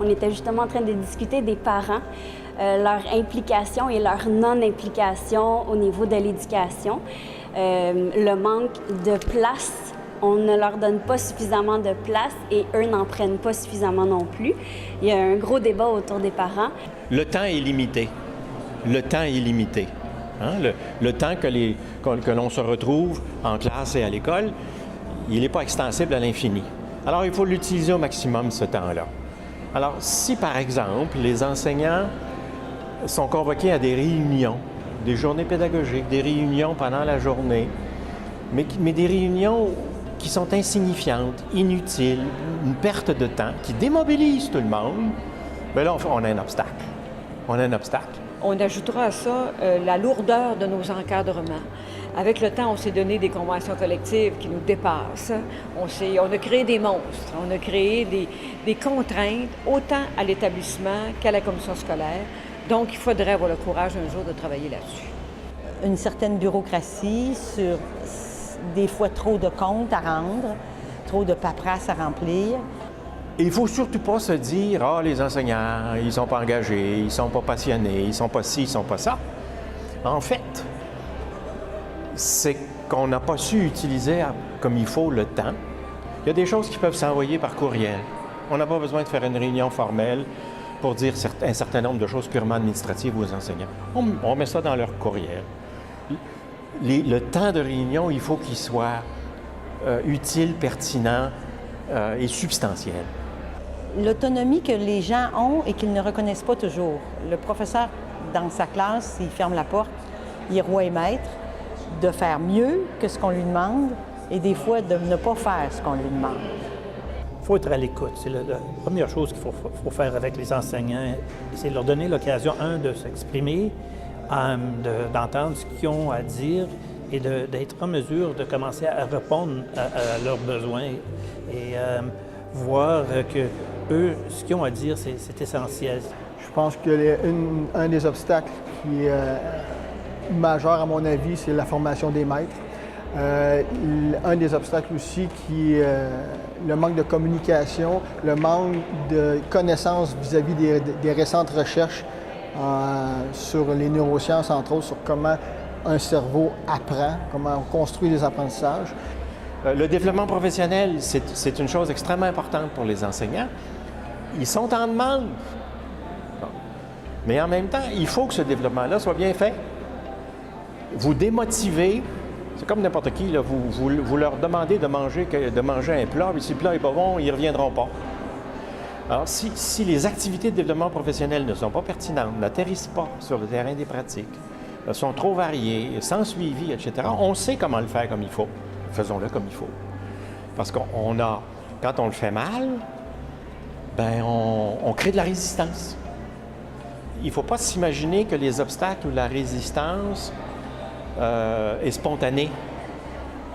On était justement en train de discuter des parents, leur implication et leur non-implication au niveau de l'éducation. Le manque de place, on ne leur donne pas suffisamment de place et eux n'en prennent pas suffisamment non plus. Il y a un gros débat autour des parents. Le temps est limité. Le temps est limité. Hein? Le temps que l'on se retrouve en classe et à l'école, il n'est pas extensible à l'infini. Alors, il faut l'utiliser au maximum, ce temps-là. Alors, si, par exemple, les enseignants sont convoqués à des réunions, des journées pédagogiques, des réunions pendant la journée, mais des réunions qui sont insignifiantes, inutiles, une perte de temps, qui démobilisent tout le monde, bien là, on a un obstacle. On a un obstacle. On ajoutera à ça la lourdeur de nos encadrements. Avec le temps, on s'est donné des conventions collectives qui nous dépassent. On a créé des monstres, on a créé des contraintes, autant à l'établissement qu'à la commission scolaire. Donc, il faudrait avoir le courage un jour de travailler là-dessus. Une certaine bureaucratie sur des fois trop de comptes à rendre, trop de paperasse à remplir. Il ne faut surtout pas se dire « Ah, les enseignants, ils ne sont pas engagés, ils ne sont pas passionnés, ils ne sont pas ci, ils ne sont pas ça ». En fait, c'est qu'on n'a pas su utiliser comme il faut le temps. Il y a des choses qui peuvent s'envoyer par courriel. On n'a pas besoin de faire une réunion formelle pour dire un certain nombre de choses purement administratives aux enseignants. On met ça dans leur courriel. Le temps de réunion, il faut qu'il soit utile, pertinent et substantiel. L'autonomie que les gens ont et qu'ils ne reconnaissent pas toujours. Le professeur, dans sa classe, il ferme la porte, il est roi et maître, de faire mieux que ce qu'on lui demande et des fois de ne pas faire ce qu'on lui demande. Il faut être à l'écoute. C'est la première chose qu'il faut faire avec les enseignants, c'est leur donner l'occasion, de s'exprimer, d'entendre ce qu'ils ont à dire et d'être en mesure de commencer à répondre à leurs besoins et voir que eux, ce qu'ils ont à dire, c'est essentiel. Je pense qu'un des obstacles qui est majeur, à mon avis, c'est la formation des maîtres. Un des obstacles aussi qui est le manque de communication, le manque de connaissances vis-à-vis des récentes recherches sur les neurosciences, entre autres, sur comment un cerveau apprend, comment on construit des apprentissages. Le développement professionnel, c'est une chose extrêmement importante pour les enseignants. Ils sont en demande. Bon. Mais en même temps, il faut que ce développement-là soit bien fait. Vous démotivez, c'est comme n'importe qui, là, vous leur demandez de manger un plat, mais si le plat n'est pas bon, ils ne reviendront pas. Alors, si les activités de développement professionnel ne sont pas pertinentes, n'atterrissent pas sur le terrain des pratiques, sont trop variées, sans suivi, etc., on sait comment le faire comme il faut. Faisons-le comme il faut. Parce quand on le fait mal, bien, on crée de la résistance. Il ne faut pas s'imaginer que les obstacles ou la résistance est spontanée.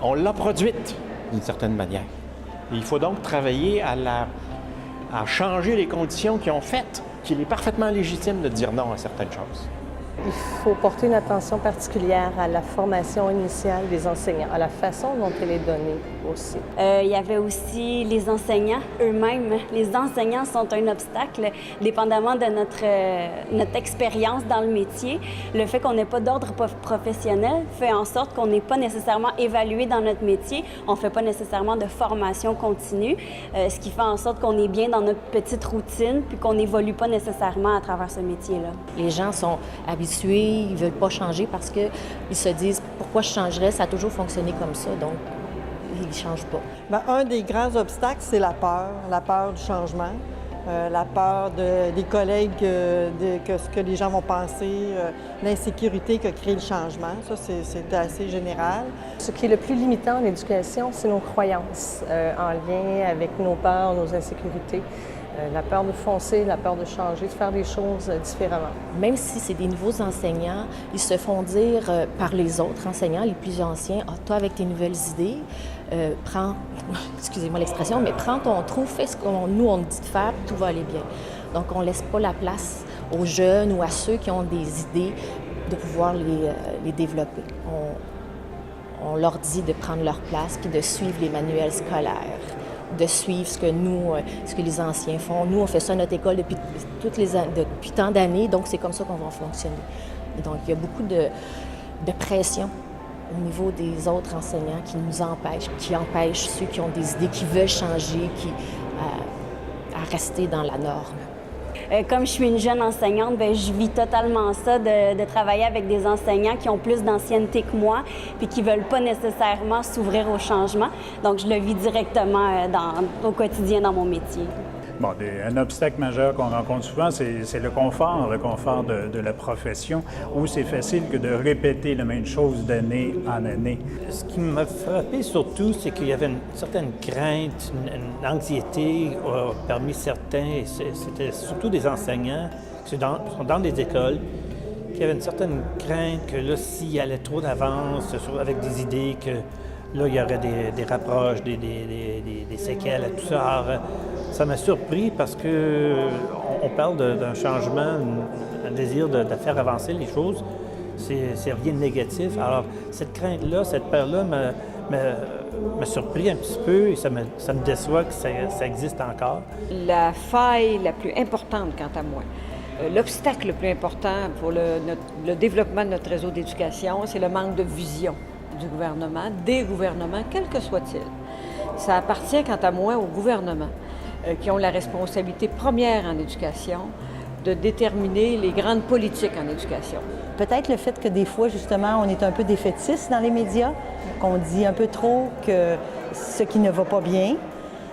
On l'a produite d'une certaine manière. Et il faut donc travailler à changer les conditions qui ont fait qu'il est parfaitement légitime de dire non à certaines choses. Il faut porter une attention particulière à la formation initiale des enseignants, à la façon dont elle est donnée aussi. Il y avait aussi les enseignants eux-mêmes. Les enseignants sont un obstacle, dépendamment de notre expérience dans le métier. Le fait qu'on n'ait pas d'ordre professionnel fait en sorte qu'on n'est pas nécessairement évalué dans notre métier. On ne fait pas nécessairement de formation continue, ce qui fait en sorte qu'on est bien dans notre petite routine puis qu'on n'évolue pas nécessairement à travers ce métier-là. Les gens sont habitués, ils ne veulent pas changer parce qu'ils se disent « Pourquoi je changerais? Ça a toujours fonctionné comme ça. » Donc, ils ne changent pas. Bien, un des grands obstacles, c'est la peur du changement, la peur des collègues, que ce que les gens vont penser, l'insécurité que crée le changement. Ça, c'est assez général. Ce qui est le plus limitant en éducation, c'est nos croyances en lien avec nos peurs, nos insécurités. La peur de foncer, la peur de changer, de faire des choses différemment. Même si c'est des nouveaux enseignants, ils se font dire par les autres enseignants, les plus anciens, « Ah, toi, avec tes nouvelles idées, prends, excusez-moi l'expression, mais prends ton trou, fais ce qu'on nous on te dit de faire, tout va aller bien. » Donc, on ne laisse pas la place aux jeunes ou à ceux qui ont des idées de pouvoir les développer. On leur dit de prendre leur place puis de suivre les manuels scolaires. de suivre ce que nous, ce que les anciens font. Nous, on fait ça à notre école depuis tant d'années, donc c'est comme ça qu'on va fonctionner. Et donc, il y a beaucoup de pression au niveau des autres enseignants qui nous empêchent, qui empêchent ceux qui ont des idées, qui veulent changer, à rester dans la norme. Comme je suis une jeune enseignante, bien, je vis totalement ça, de travailler avec des enseignants qui ont plus d'ancienneté que moi puis qui ne veulent pas nécessairement s'ouvrir au changement. Donc, je le vis directement au quotidien dans mon métier. Bon, un obstacle majeur qu'on rencontre souvent, c'est le confort de la profession, où c'est facile que de répéter la même chose d'année en année. Ce qui m'a frappé surtout, c'est qu'il y avait une certaine crainte, une anxiété parmi certains, et c'était surtout des enseignants qui sont dans des écoles, qui avaient une certaine crainte que là, s'il y allait trop d'avance avec des idées, que là, il y aurait des rapproches, des séquelles, tout ça. Alors, ça m'a surpris parce qu'on parle d'un changement, un désir de faire avancer les choses. C'est rien de négatif. Alors, cette crainte-là, cette peur-là m'a surpris un petit peu et ça me déçoit que ça existe encore. La faille la plus importante, quant à moi, l'obstacle le plus important pour le développement de notre réseau d'éducation, c'est le manque de vision du gouvernement, des gouvernements, quel que soit-il. Ça appartient, quant à moi, au gouvernement qui ont la responsabilité première en éducation de déterminer les grandes politiques en éducation. Peut-être le fait que des fois, justement, on est un peu défaitiste dans les médias, qu'on dit un peu trop que ce qui ne va pas bien,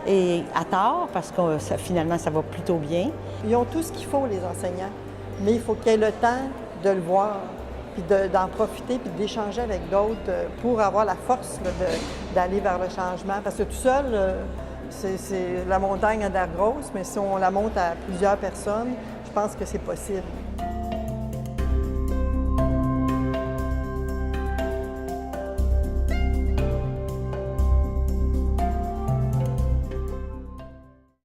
et à tort, parce que finalement, ça va plutôt bien. Ils ont tout ce qu'il faut, les enseignants, mais il faut qu'il y ait le temps de le voir, puis d'en profiter, puis d'échanger avec d'autres pour avoir la force d'aller vers le changement. Parce que tout seul, c'est la montagne a l'air grosse, mais si on la monte à plusieurs personnes, je pense que c'est possible.